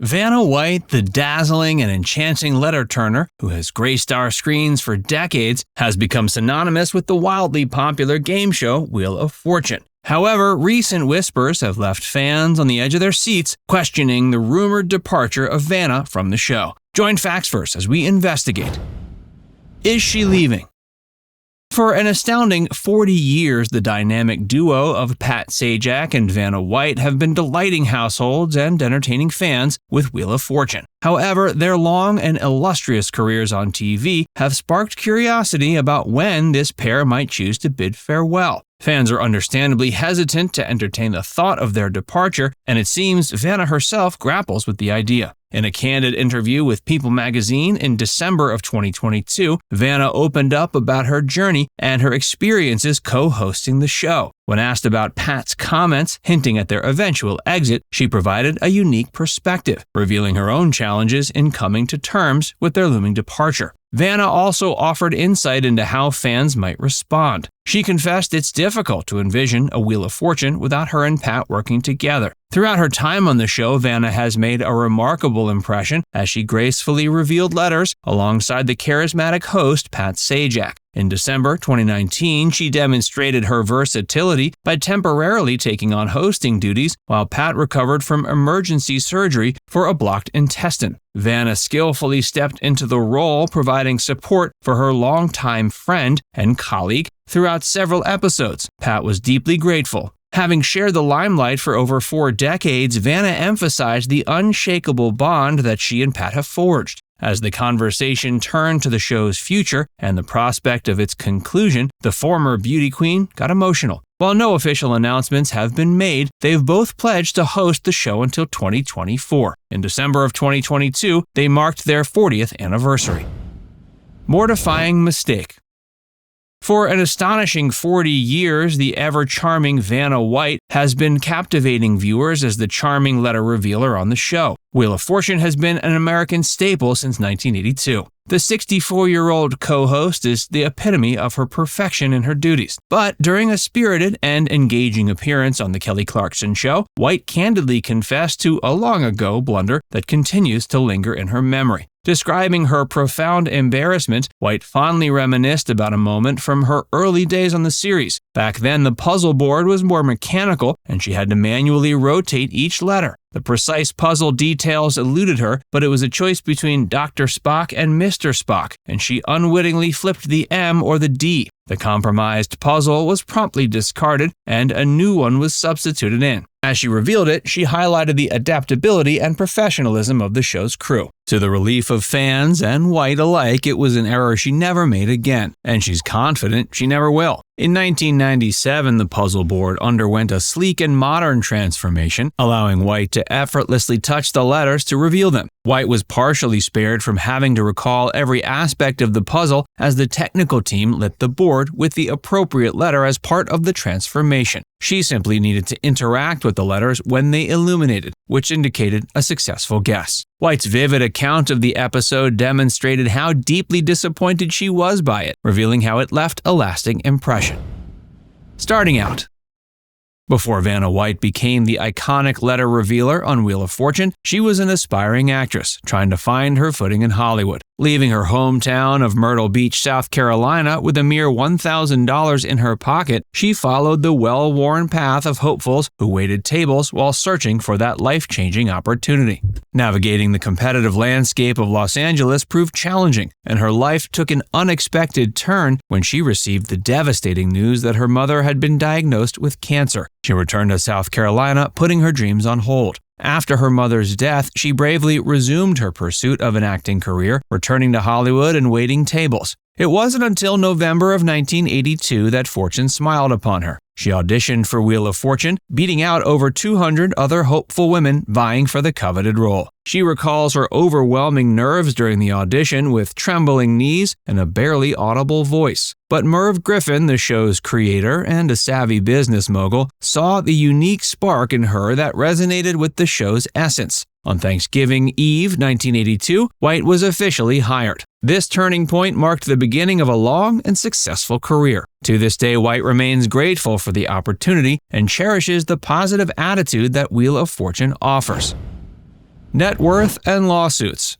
Vanna White, the dazzling and enchanting letter turner who has graced our screens for decades, has become synonymous with the wildly popular game show Wheel of Fortune. However, recent whispers have left fans on the edge of their seats, questioning the rumored departure of Vanna from the show. Join Facts First as we investigate. Is she leaving? For an astounding 40 years, the dynamic duo of Pat Sajak and Vanna White have been delighting households and entertaining fans with Wheel of Fortune. However, their long and illustrious careers on TV have sparked curiosity about when this pair might choose to bid farewell. Fans are understandably hesitant to entertain the thought of their departure, and it seems Vanna herself grapples with the idea. In a candid interview with People magazine in December of 2022, Vanna opened up about her journey and her experiences co-hosting the show. When asked about Pat's comments hinting at their eventual exit, she provided a unique perspective, revealing her own challenges in coming to terms with their looming departure. Vanna also offered insight into how fans might respond. She confessed it's difficult to envision a Wheel of Fortune without her and Pat working together. Throughout her time on the show, Vanna has made a remarkable impression as she gracefully revealed letters alongside the charismatic host Pat Sajak. In December 2019, she demonstrated her versatility by temporarily taking on hosting duties while Pat recovered from emergency surgery for a blocked intestine. Vanna skillfully stepped into the role, providing support for her longtime friend and colleague throughout several episodes. Pat was deeply grateful. Having shared the limelight for over 4 decades, Vanna emphasized the unshakable bond that she and Pat have forged. As the conversation turned to the show's future and the prospect of its conclusion, the former beauty queen got emotional. While no official announcements have been made, they've both pledged to host the show until 2024. In December of 2022, they marked their 40th anniversary. Mortifying Mistake. For an astonishing 40 years, the ever-charming Vanna White has been captivating viewers as the charming letter revealer on the show. Wheel of Fortune has been an American staple since 1982. The 64-year-old co-host is the epitome of her perfection in her duties. But during a spirited and engaging appearance on The Kelly Clarkson Show, White candidly confessed to a long-ago blunder that continues to linger in her memory. Describing her profound embarrassment, White fondly reminisced about a moment from her early days on the series. Back then, the puzzle board was more mechanical, and she had to manually rotate each letter. The precise puzzle details eluded her, but it was a choice between Dr. Spock and Mr. Spock, and she unwittingly flipped the M or the D. The compromised puzzle was promptly discarded, and a new one was substituted in. As she revealed it, she highlighted the adaptability and professionalism of the show's crew. To the relief of fans and White alike, it was an error she never made again, and she's confident she never will. In 1997, the puzzle board underwent a sleek and modern transformation, allowing White to effortlessly touch the letters to reveal them. White was partially spared from having to recall every aspect of the puzzle as the technical team lit the board with the appropriate letter as part of the transformation. She simply needed to interact with the letters when they illuminated, which indicated a successful guess. White's vivid account of the episode demonstrated how deeply disappointed she was by it, revealing how it left a lasting impression. Starting out. Before Vanna White became the iconic letter revealer on Wheel of Fortune, she was an aspiring actress trying to find her footing in Hollywood. Leaving her hometown of Myrtle Beach, South Carolina, with a mere $1,000 in her pocket, she followed the well-worn path of hopefuls who waited tables while searching for that life-changing opportunity. Navigating the competitive landscape of Los Angeles proved challenging, and her life took an unexpected turn when she received the devastating news that her mother had been diagnosed with cancer. She returned to South Carolina, putting her dreams on hold. After her mother's death, she bravely resumed her pursuit of an acting career, returning to Hollywood and waiting tables. It wasn't until November of 1982 that fortune smiled upon her. She auditioned for Wheel of Fortune, beating out over 200 other hopeful women vying for the coveted role. She recalls her overwhelming nerves during the audition with trembling knees and a barely audible voice. But Merv Griffin, the show's creator and a savvy business mogul, saw the unique spark in her that resonated with the show's essence. On Thanksgiving Eve 1982, White was officially hired. This turning point marked the beginning of a long and successful career. To this day, White remains grateful for the opportunity and cherishes the positive attitude that Wheel of Fortune offers. Networth and Lawsuits.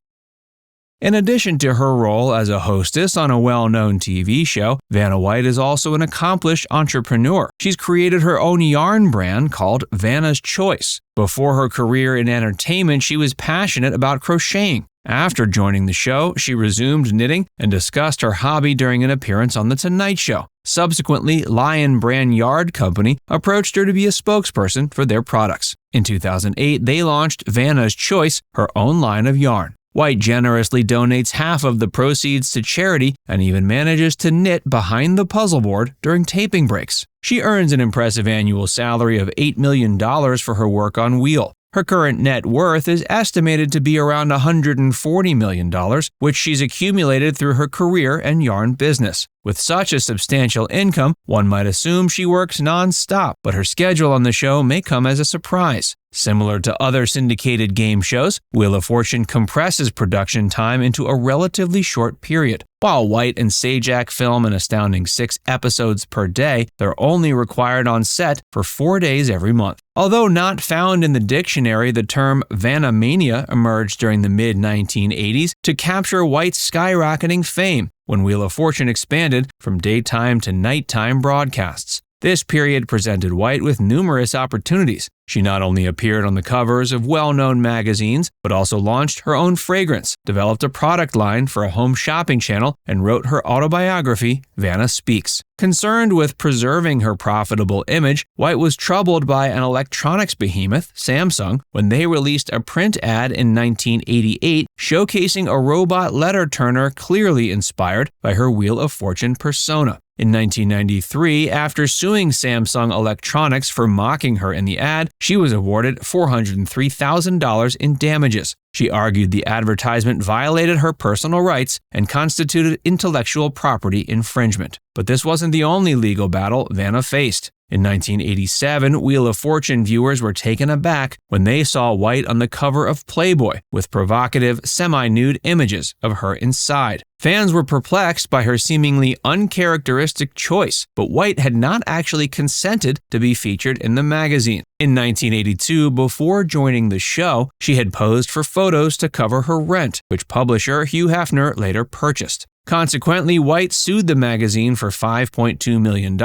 In addition to her role as a hostess on a well-known TV show, Vanna White is also an accomplished entrepreneur. She's created her own yarn brand called Vanna's Choice. Before her career in entertainment, she was passionate about crocheting. After joining the show, she resumed knitting and discussed her hobby during an appearance on The Tonight Show. Subsequently, Lion Brand Yard Company approached her to be a spokesperson for their products. In 2008, they launched Vanna's Choice, her own line of yarn. White generously donates half of the proceeds to charity and even manages to knit behind the puzzle board during taping breaks. She earns an impressive annual salary of $8 million for her work on Wheel. Her current net worth is estimated to be around $140 million, which she's accumulated through her career and yarn business. With such a substantial income, one might assume she works non-stop, but her schedule on the show may come as a surprise. Similar to other syndicated game shows, Wheel of Fortune compresses production time into a relatively short period. While White and Sajak film an astounding 6 episodes per day, they're only required on set for 4 days every month. Although not found in the dictionary, the term Vanna-mania emerged during the mid-1980s to capture White's skyrocketing fame when Wheel of Fortune expanded from daytime to nighttime broadcasts. This period presented White with numerous opportunities. She not only appeared on the covers of well-known magazines, but also launched her own fragrance, developed a product line for a home shopping channel, and wrote her autobiography, Vanna Speaks. Concerned with preserving her profitable image, White was troubled by an electronics behemoth, Samsung, when they released a print ad in 1988 showcasing a robot letter turner clearly inspired by her Wheel of Fortune persona. In 1993, after suing Samsung Electronics for mocking her in the ad, she was awarded $403,000 in damages. She argued the advertisement violated her personal rights and constituted intellectual property infringement. But this wasn't the only legal battle Vanna faced. In 1987, Wheel of Fortune viewers were taken aback when they saw White on the cover of Playboy with provocative, semi-nude images of her inside. Fans were perplexed by her seemingly uncharacteristic choice, but White had not actually consented to be featured in the magazine. In 1982, before joining the show, she had posed for photos to cover her rent, which publisher Hugh Hefner later purchased. Consequently, White sued the magazine for $5.2 million,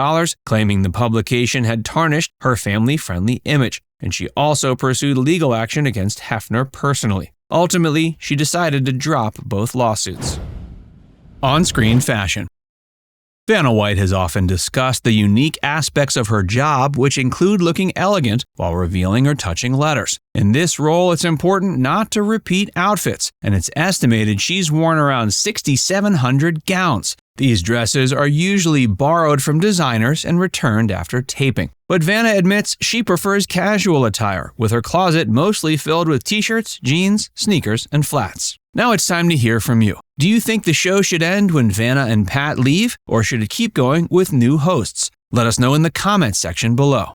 claiming the publication had tarnished her family-friendly image, and she also pursued legal action against Hefner personally. Ultimately, she decided to drop both lawsuits. On-screen fashion. Vanna White has often discussed the unique aspects of her job, which include looking elegant while revealing or touching letters. In this role, it's important not to repeat outfits, and it's estimated she's worn around 6,700 gowns. These dresses are usually borrowed from designers and returned after taping. But Vanna admits she prefers casual attire, with her closet mostly filled with t-shirts, jeans, sneakers, and flats. Now it's time to hear from you. Do you think the show should end when Vanna and Pat leave, or should it keep going with new hosts? Let us know in the comments section below.